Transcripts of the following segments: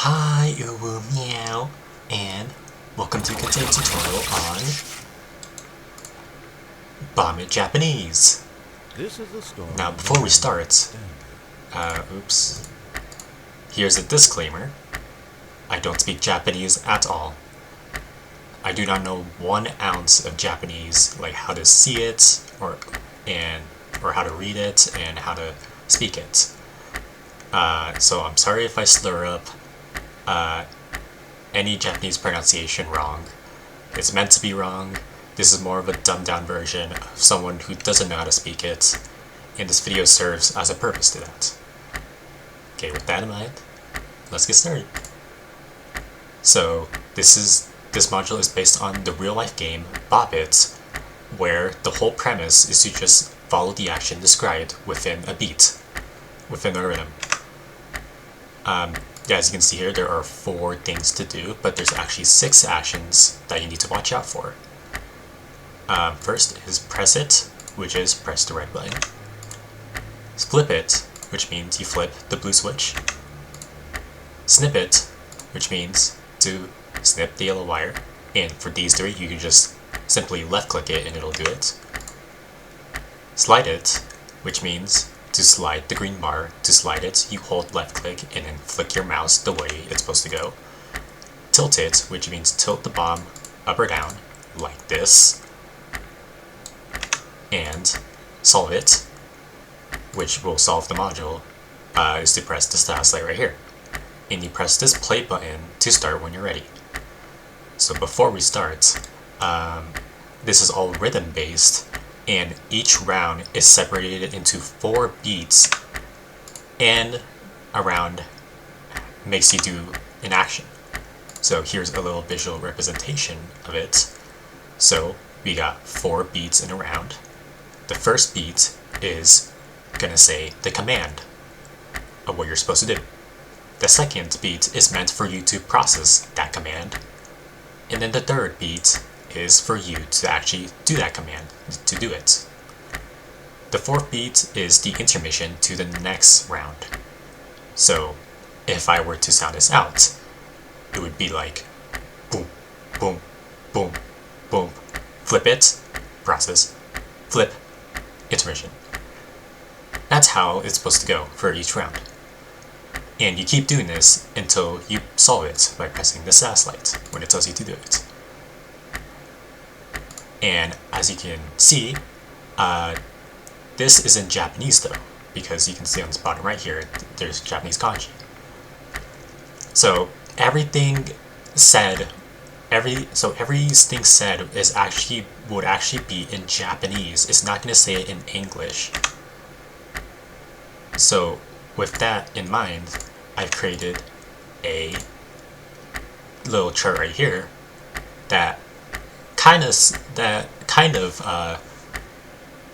Hi, uwu meow, and welcome to KTANE tutorial on Bomb It Japanese. Now, before we start, oops, here's a disclaimer. I don't speak Japanese at all. I do not know 1 ounce of Japanese, like how to see it, or how to read it, and how to speak it. So I'm sorry if I slur up any Japanese pronunciation wrong. It's meant to be wrong. This is more of a dumbed down version of someone who doesn't know how to speak it, and this video serves as a purpose to that. Okay, with that in mind, let's get started. So this module is based on the real-life game Bop It, where the whole premise is to just follow the action described within a beat, within a rhythm. As you can see here, there are 4 things to do, but there's actually 6 actions that you need to watch out for. First is press it, which is press the red button. Flip it, which means you flip the blue switch. Snip it, which means to snip the yellow wire. And for these 3, you can just simply left click it and it'll do it. Slide it, which means to slide the green bar. To slide it, you hold left click and then flick your mouse the way it's supposed to go. Tilt it, which means tilt the bomb up or down, like this. And solve it, which will solve the module, is to press the style slide right here. And you press this play button to start when you're ready. So before we start, this is all rhythm based, and each round is separated into 4 beats, and a round makes you do an action. So here's a little visual representation of it. So we got 4 beats in a round. The first beat is gonna say the command of what you're supposed to do. The second beat is meant for you to process that command. And then the third beat is for you to actually do that command, to do it. The 4th beat is the intermission to the next round. So if I were to sound this out, it would be like boom, boom, boom, boom, flip it, process, flip, intermission. That's how it's supposed to go for each round. And you keep doing this until you solve it by pressing the SAS light when it tells you to do it. And as you can see, this is in Japanese though, because you can see on this bottom right here, there's Japanese kanji. So everything said is would actually be in Japanese. It's not going to say it in English. So with that in mind, I've created a little chart right here that kind of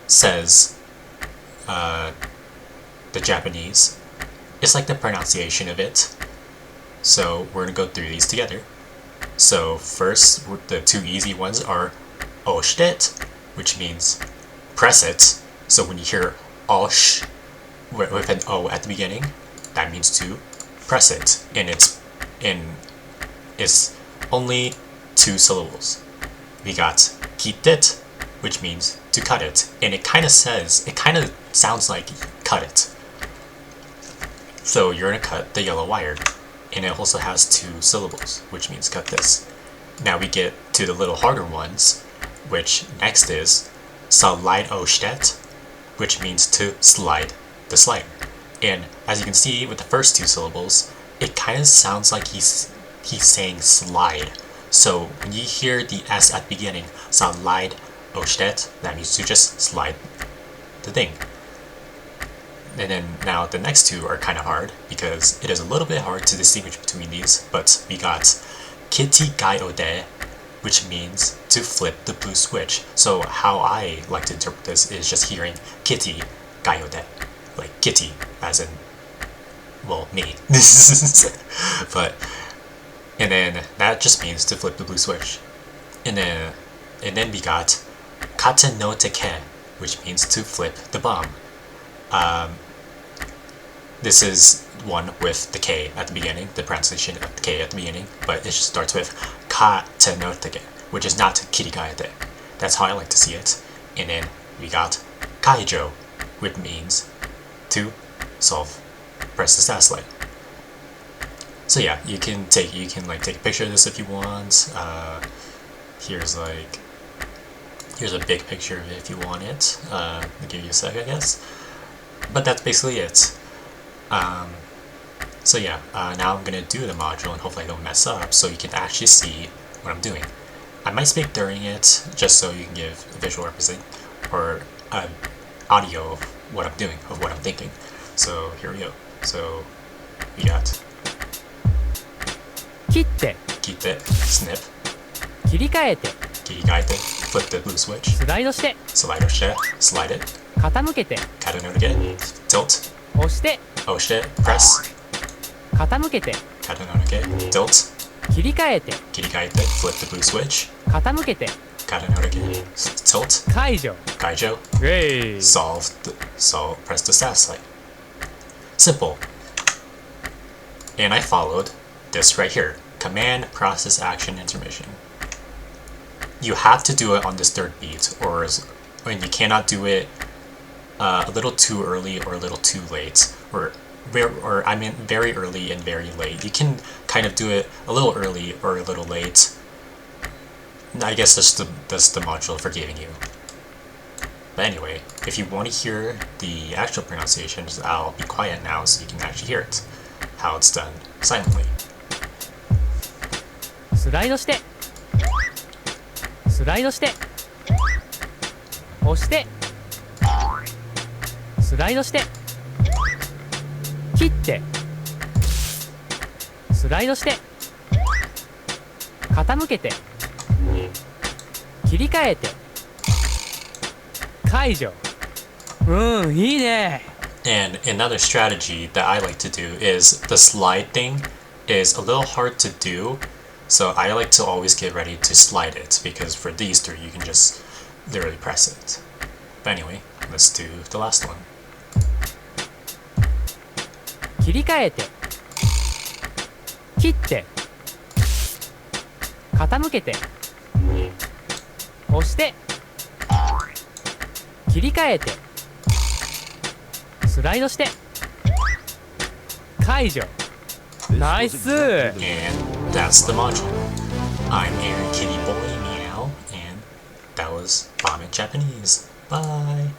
says the Japanese. It's like the pronunciation of it. So we're gonna go through these together. So first, the 2 easy ones are oshite, which means press it. So when you hear osh with an O at the beginning, that means to press it, and it's only 2 syllables. We got kitet, which means to cut it, and it kind of sounds like cut it. So you're gonna cut the yellow wire, and it also has 2 syllables, which means cut this. Now we get to the little harder ones, which next is slide oshite, which means to slide the slider. And as you can see with the first 2 syllables, it kind of sounds like he's saying slide. So when you hear the S at the beginning, slide oshite, that means to just slide the thing. And then now the next 2 are kind of hard, because it is a little bit hard to distinguish between these, but we got kiti gaiode, which means to flip the blue switch. So how I like to interpret this is just hearing kiti gaiode, like kitty, as in, well, me. And then that just means to flip the blue switch. And then we got kate no teke, which means to flip the bomb. This is one with the K at the beginning, the pronunciation of the K at the beginning, but it starts with KTANE, which is not kirikaete. That's how I like to see it. And then we got kaijo, which means to solve, press the status light. So yeah, you can take a picture of this if you want. Here's a big picture of it if you want it. I'll give you a sec, I guess. But that's basically it. So yeah, now I'm gonna do the module and hopefully I don't mess up so you can actually see what I'm doing. I might speak during it just so you can give a visual represent or audio of what I'm doing, of what I'm thinking. So here we go. So we got 切って snip, 切り替えて flip the blue switch, スライドして slide it, 傾けて tilt, 押して press, 傾けて tilt, 切り替えて flip the blue switch, 傾けて tilt, 解除 kaijo, ウェイ press the status light. Simple. And I followed this right here. Command, process, action, intermission. You have to do it on this third beat, or when you cannot do it a little too early or a little too late, or I mean very early and very late. You can kind of do it a little early or a little late. I guess that's the module for giving you. But anyway, if you want to hear the actual pronunciations, I'll be quiet now so you can actually hear it, how it's done silently. スライドしてスライドして押してスライドして切ってスライドして傾けて切り替えて解除いいね And another strategy that I like to do is the slide thing is a little hard to do, so I like to always get ready to slide it because for these three you can just literally press it. But anyway, let's do the last one. 切り替えて切って傾けて押して切り替えてスライドして解除ナイス And that's the module. I'm Aaron Kitty Boy Meow, and that was Bomb in Japanese. Bye!